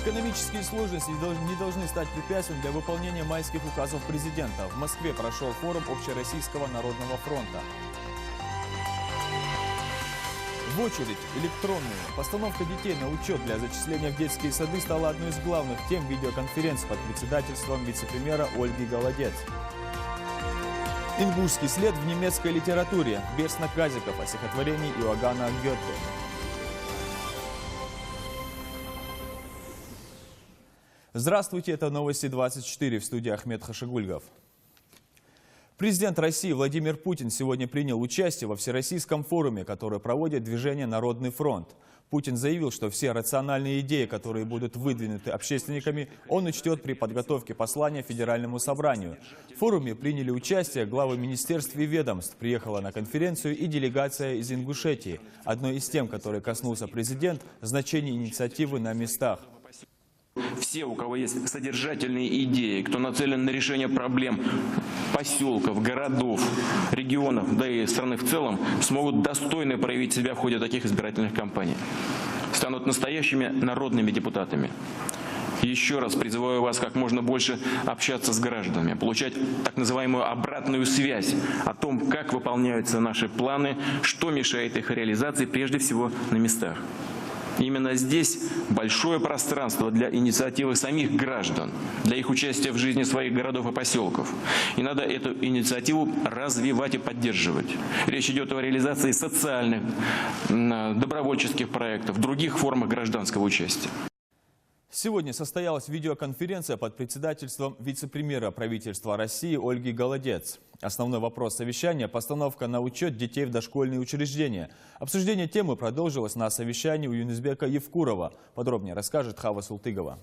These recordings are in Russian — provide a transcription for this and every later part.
Экономические сложности не должны стать препятствием для выполнения майских указов президента. В Москве прошел форум Общероссийского народного фронта. В очередь электронную. Постановка детей на учет для зачисления в детские сады стала одной из главных тем видеоконференции под председательством вице-премьера Ольги Голодец. Ингушский след в немецкой литературе. Берснак Казиков о стихотворении Иоганна Гёте. Здравствуйте, это новости 24, в студии Ахмед Хашигульгов. Президент России Владимир Путин сегодня принял участие во всероссийском форуме, который проводит движение «Народный фронт». Путин заявил, что все рациональные идеи, которые будут выдвинуты общественниками, он учтет при подготовке послания Федеральному собранию. В форуме приняли участие главы министерств и ведомств. Приехала на конференцию и делегация из Ингушетии. Одной из тем, которой коснулся президент, значение инициативы на местах. Все, у кого есть содержательные идеи, кто нацелен на решение проблем поселков, городов, регионов, да и страны в целом, смогут достойно проявить себя в ходе таких избирательных кампаний. Станут настоящими народными депутатами. Еще раз призываю вас как можно больше общаться с гражданами, получать так называемую обратную связь о том, как выполняются наши планы, что мешает их реализации, прежде всего на местах. Именно здесь большое пространство для инициативы самих граждан, для их участия в жизни своих городов и поселков. И надо эту инициативу развивать и поддерживать. Речь идет о реализации социальных, добровольческих проектов, других формах гражданского участия. Сегодня состоялась видеоконференция под председательством вице-премьера правительства России Ольги Голодец. Основной вопрос совещания – постановка на учет детей в дошкольные учреждения. Обсуждение темы продолжилось на совещании у Юнусбека Евкурова. Подробнее расскажет Хава Султыгова.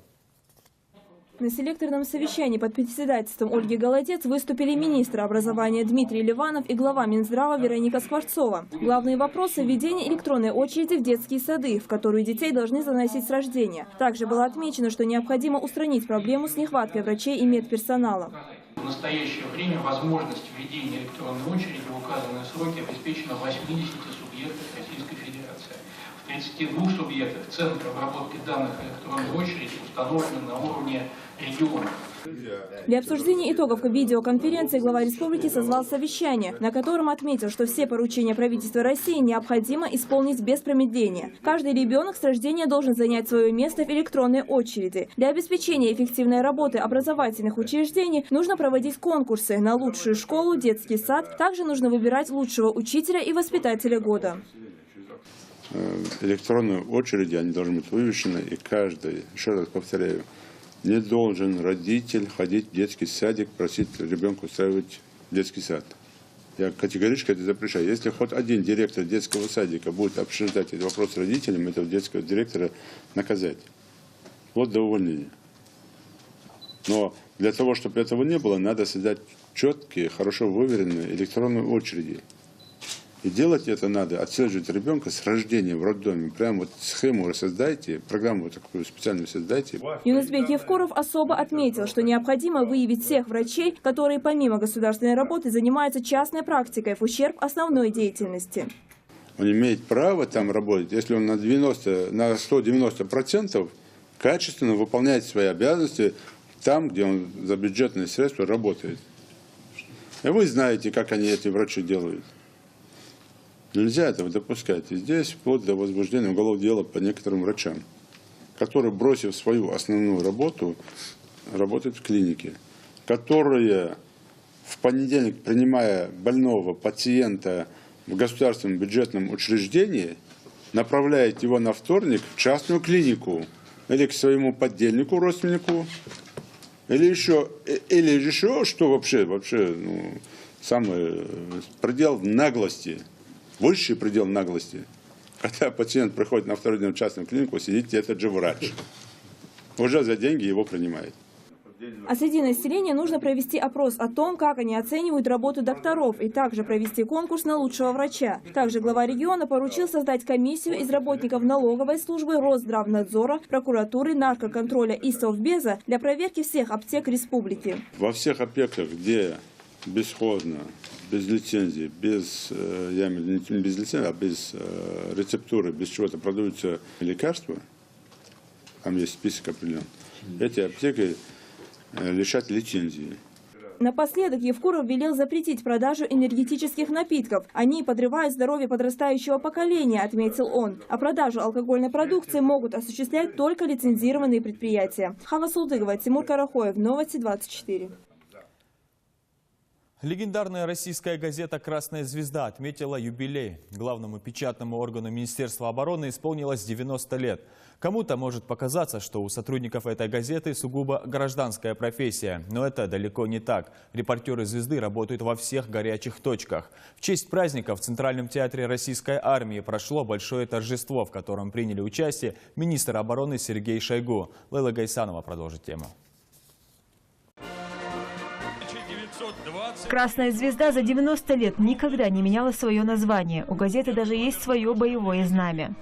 На селекторном совещании под председательством Ольги Голодец выступили министр образования Дмитрий Ливанов и глава Минздрава Вероника Скворцова. Главные вопросы – введение электронной очереди в детские сады, в которую детей должны заносить с рождения. Также было отмечено, что необходимо устранить проблему с нехваткой врачей и медперсонала. В настоящее время возможность введения электронной очереди в указанные сроки обеспечена в 80 субъектах Российской Федерации. В 32 субъектах центры обработки данных электронной очереди установлены на уровне региона. Для обсуждения итогов видеоконференции глава республики созвал совещание, на котором отметил, что все поручения правительства России необходимо исполнить без промедления. Каждый ребенок с рождения должен занять свое место в электронной очереди. Для обеспечения эффективной работы образовательных учреждений нужно проводить конкурсы на лучшую школу, детский сад. Также нужно выбирать лучшего учителя и воспитателя года. Электронные очереди, они должны быть вывешены, и каждый, еще раз повторяю, не должен родитель ходить в детский садик, просить ребенка устраивать детский сад. Я категорически это запрещаю. Если хоть один директор детского садика будет обсуждать этот вопрос с родителями, этого детского директора наказать. Вот до увольнения. Но для того, чтобы этого не было, надо создать четкие, хорошо выверенные электронные очереди. И делать это надо, отслеживать ребенка с рождения в роддоме. Прямо вот схему создайте, программу такую специальную создайте. Юнусбек Евкуров особо отметил, что необходимо выявить всех врачей, которые помимо государственной работы занимаются частной практикой в ущерб основной деятельности. Он имеет право там работать, если он на 190% качественно выполняет свои обязанности там, где он за бюджетные средства работает. И вы знаете, как они эти врачи делают. Нельзя этого допускать. И здесь вплоть до возбуждения уголовного дела по некоторым врачам, которые, бросив свою основную работу, работают в клинике, которые в понедельник, принимая больного пациента в государственном бюджетном учреждении, направляют его на вторник в частную клинику или к своему подельнику, родственнику, или еще что вообще самый предел наглости. Высший предел наглости, когда пациент приходит на второй день в частную клинику, сидит этот же врач. Уже за деньги его принимает. А среди населения нужно провести опрос о том, как они оценивают работу докторов, и также провести конкурс на лучшего врача. Также глава региона поручил создать комиссию из работников налоговой службы, Росздравнадзора, прокуратуры, наркоконтроля и Совбеза для проверки всех аптек республики. Во всех аптеках, где бесхозно, без лицензии, без рецептуры, без чего-то продаются лекарства, там есть список определенный, эти аптеки лишат лицензии. Напоследок Евкуров велел запретить продажу энергетических напитков. Они подрывают здоровье подрастающего поколения, отметил он. А продажу алкогольной продукции могут осуществлять только лицензированные предприятия. Хава Султыгова, Тимур Карахоев, Новости 24. Легендарная российская газета «Красная звезда» отметила юбилей. Главному печатному органу Министерства обороны исполнилось 90 лет. Кому-то может показаться, что у сотрудников этой газеты сугубо гражданская профессия. Но это далеко не так. Репортеры «Звезды» работают во всех горячих точках. В честь праздника в Центральном театре Российской армии прошло большое торжество, в котором приняли участие министр обороны Сергей Шойгу. Лейла Гайсанова продолжит тему. «Красная звезда» за 90 лет никогда не меняла свое название. У газеты даже есть свое боевое знамя.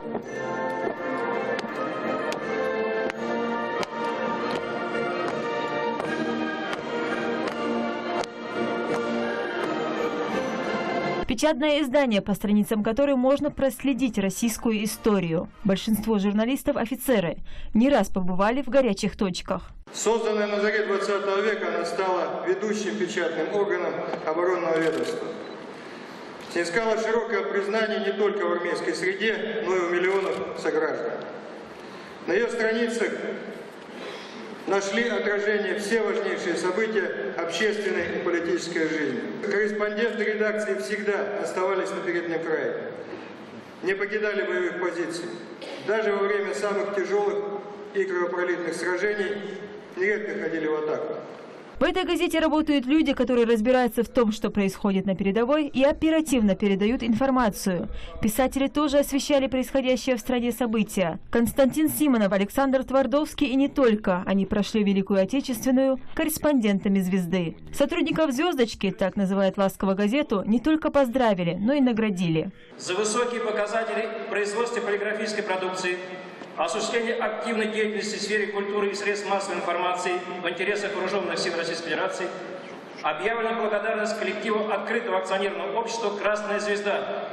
Печатное издание, по страницам которой можно проследить российскую историю. Большинство журналистов – офицеры. Не раз побывали в горячих точках. Созданная на заре 20 века, она стала ведущим печатным органом оборонного ведомства. Снискала широкое признание не только в армейской среде, но и у миллионов сограждан. На ее страницах нашли отражение все важнейшие события общественной и политической жизни. Корреспонденты редакции всегда оставались на переднем крае, не покидали боевых позиций. Даже во время самых тяжелых и кровопролитных сражений нередко ходили в атаку. В этой газете работают люди, которые разбираются в том, что происходит на передовой, и оперативно передают информацию. Писатели тоже освещали происходящее в стране события. Константин Симонов, Александр Твардовский и не только. Они прошли Великую Отечественную корреспондентами «Звезды». Сотрудников «Звездочки», так называют ласково газету, не только поздравили, но и наградили. За высокие показатели в производстве полиграфической продукции, осуществление активной деятельности в сфере культуры и средств массовой информации в интересах вооруженных сил Российской Федерации объявлена благодарность коллективу открытого акционерного общества «Красная звезда».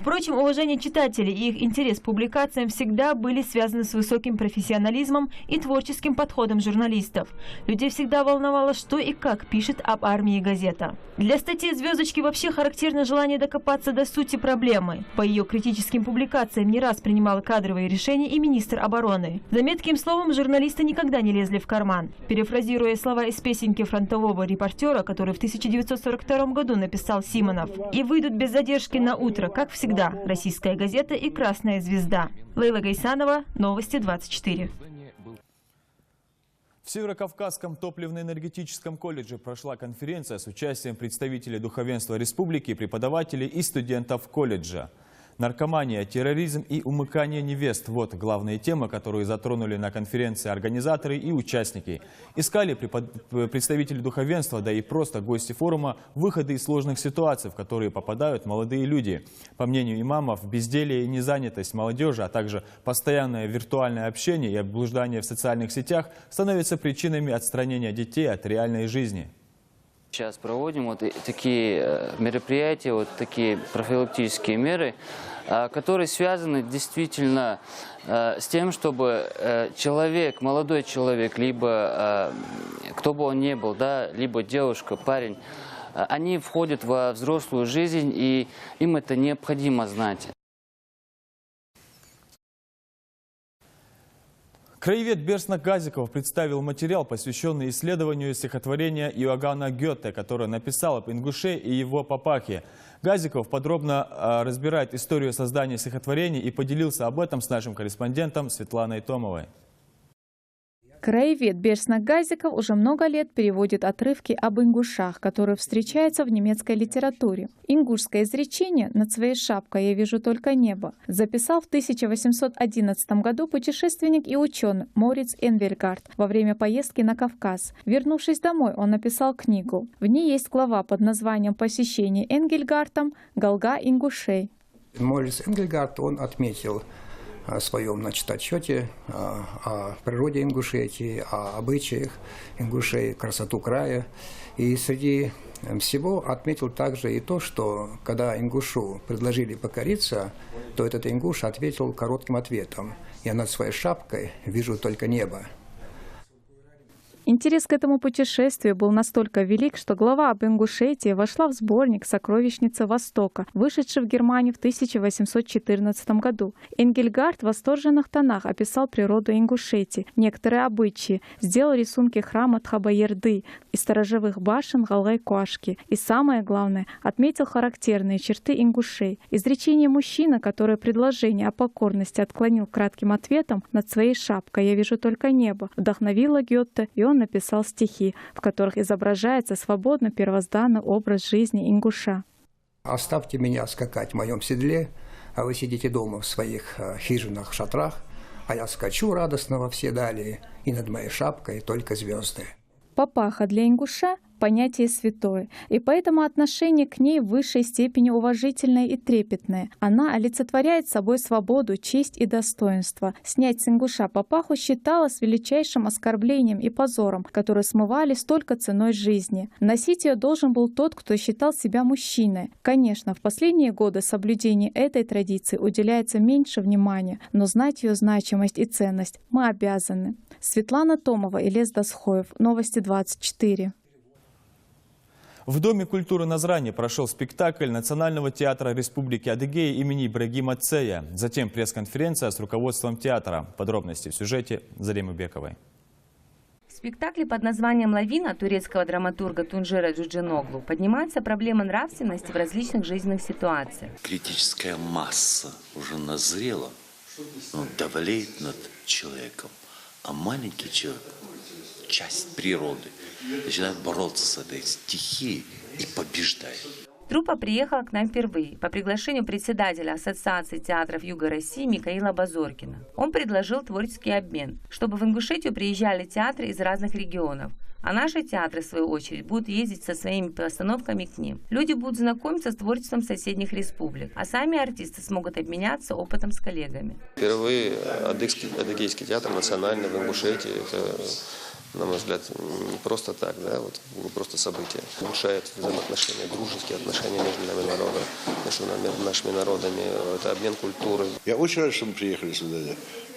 Впрочем, уважение читателей и их интерес к публикациям всегда были связаны с высоким профессионализмом и творческим подходом журналистов. Людей всегда волновало, что и как пишет об армии газета. Для статьи «Звездочки» вообще характерно желание докопаться до сути проблемы. По ее критическим публикациям не раз принимал кадровые решения и министр обороны. За метким словом журналисты никогда не лезли в карман. Перефразируя слова из песенки фронтового репортера, который в 1942 году написал Симонов: «И выйдут без задержки на утро, как всегда, российская газета и «Красная звезда». Лейла Гайсанова, Новости 24. В Северокавказском топливно-энергетическом колледже прошла конференция с участием представителей духовенства республики, преподавателей и студентов колледжа. Наркомания, терроризм и умыкание невест – вот главные темы, которые затронули на конференции организаторы и участники. Искали представители духовенства, да и просто гости форума, выходы из сложных ситуаций, в которые попадают молодые люди. По мнению имамов, безделие и незанятость молодежи, а также постоянное виртуальное общение и облуждание в социальных сетях становятся причинами отстранения детей от реальной жизни. Сейчас проводим вот такие мероприятия, вот такие профилактические меры, которые связаны действительно с тем, чтобы человек, молодой человек, либо кто бы он ни был, да, либо девушка, парень, они входят во взрослую жизнь, и им это необходимо знать. Краевед Берснак Газиков представил материал, посвященный исследованию стихотворения Иоганна Гёте, которое написал об ингуше и его папахе. Газиков подробно разбирает историю создания стихотворений и поделился об этом с нашим корреспондентом Светланой Томовой. Краевед Берснак Газиков уже много лет переводит отрывки об ингушах, которые встречаются в немецкой литературе. Ингушское изречение «Над своей шапкой я вижу только небо» записал в 1811 году путешественник и ученый Мориц Энгельгард во время поездки на Кавказ. Вернувшись домой, он написал книгу. В ней есть глава под названием «Посещение Энгельгардом Галга ингушей». Мориц Энгельгард, он отметил своем, значит, отчете о природе Ингушетии, о обычаях ингушей, красоту края. И среди всего отметил также и то, что когда ингушу предложили покориться, то этот ингуш ответил коротким ответом: «Я над своей шапкой вижу только небо». Интерес к этому путешествию был настолько велик, что глава об Ингушетии вошла в сборник «Сокровищницы Востока», вышедший в Германии в 1814 году. Энгельгард в восторженных тонах описал природу Ингушетии, некоторые обычаи, сделал рисунки храма Тхабаерды и сторожевых башен Галай-Куашки. И самое главное, отметил характерные черты ингушей. Изречение мужчины, который предложение о покорности отклонил кратким ответом: «Над своей шапкой я вижу только небо», вдохновило Гёте, и он написал стихи, в которых изображается свободно первозданный образ жизни ингуша. «Оставьте меня скакать в моем седле, а вы сидите дома в своих хижинах, шатрах, а я скачу радостно во все дали, и над моей шапкой только звезды». Папаха для ингуша — понятие святое, и поэтому отношение к ней в высшей степени уважительное и трепетное. Она олицетворяет собой свободу, честь и достоинство. Снять с ингуша папаху считалось величайшим оскорблением и позором, которые смывались только ценой жизни. Носить ее должен был тот, кто считал себя мужчиной. Конечно, в последние годы соблюдению этой традиции уделяется меньше внимания, но знать ее значимость и ценность мы обязаны. Светлана Томова, Илес Досхоев, Новости 24. В Доме культуры Назрани прошел спектакль Национального театра Республики Адыгея имени Ибрагима Цея. Затем пресс-конференция с руководством театра. Подробности в сюжете Заремы Бековой. В спектакле под названием «Лавина» турецкого драматурга Тунжера Джуджиноглу поднимается проблема нравственности в различных жизненных ситуациях. Критическая масса уже назрела, но давлеет над человеком. А маленький человек, часть природы, начинает бороться с этой стихией и побеждает. Труппа приехала к нам впервые по приглашению председателя Ассоциации театров Юга России Михаила Базоркина. Он предложил творческий обмен, чтобы в Ингушетию приезжали театры из разных регионов, а наши театры, в свою очередь, будут ездить со своими постановками к ним. Люди будут знакомиться с творчеством соседних республик, а сами артисты смогут обменяться опытом с коллегами. Впервые Адыгейский театр национальный в Ингушетии. Это, на мой взгляд, не просто так, да, вот, не просто событие. Улучшает взаимоотношения, дружеские отношения между нашими народами. Это обмен культурой. Я очень рад, что мы приехали сюда.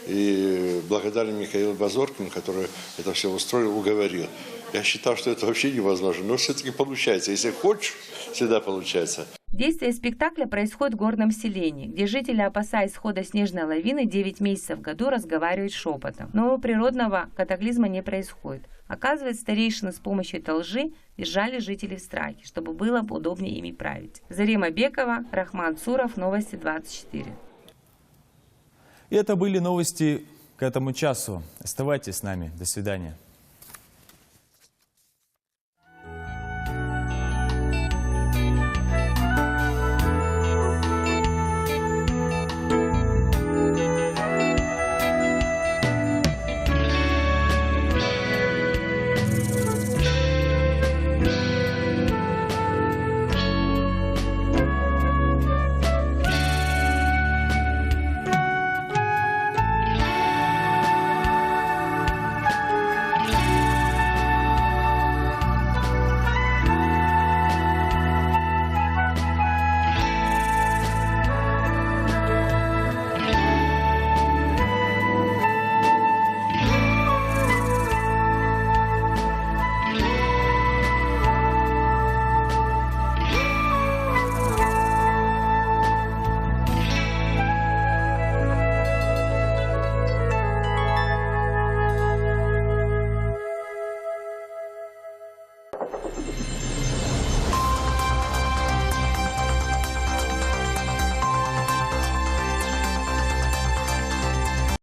И благодарен Михаилу Базоркину, который это все устроил, уговорил. Я считал, что это вообще невозможно, но все-таки получается. Если хочешь, всегда получается. Действие спектакля происходит в горном селении, где жители, опасаясь схода снежной лавины, 9 месяцев в году разговаривают шепотом. Но природного катаклизма не происходит. Оказывается, старейшины с помощью этой лжи держали жителей в страхе, чтобы было удобнее ими править. Зарема Бекова, Рахман Цуров, Новости 24. И это были новости к этому часу. Оставайтесь с нами. До свидания.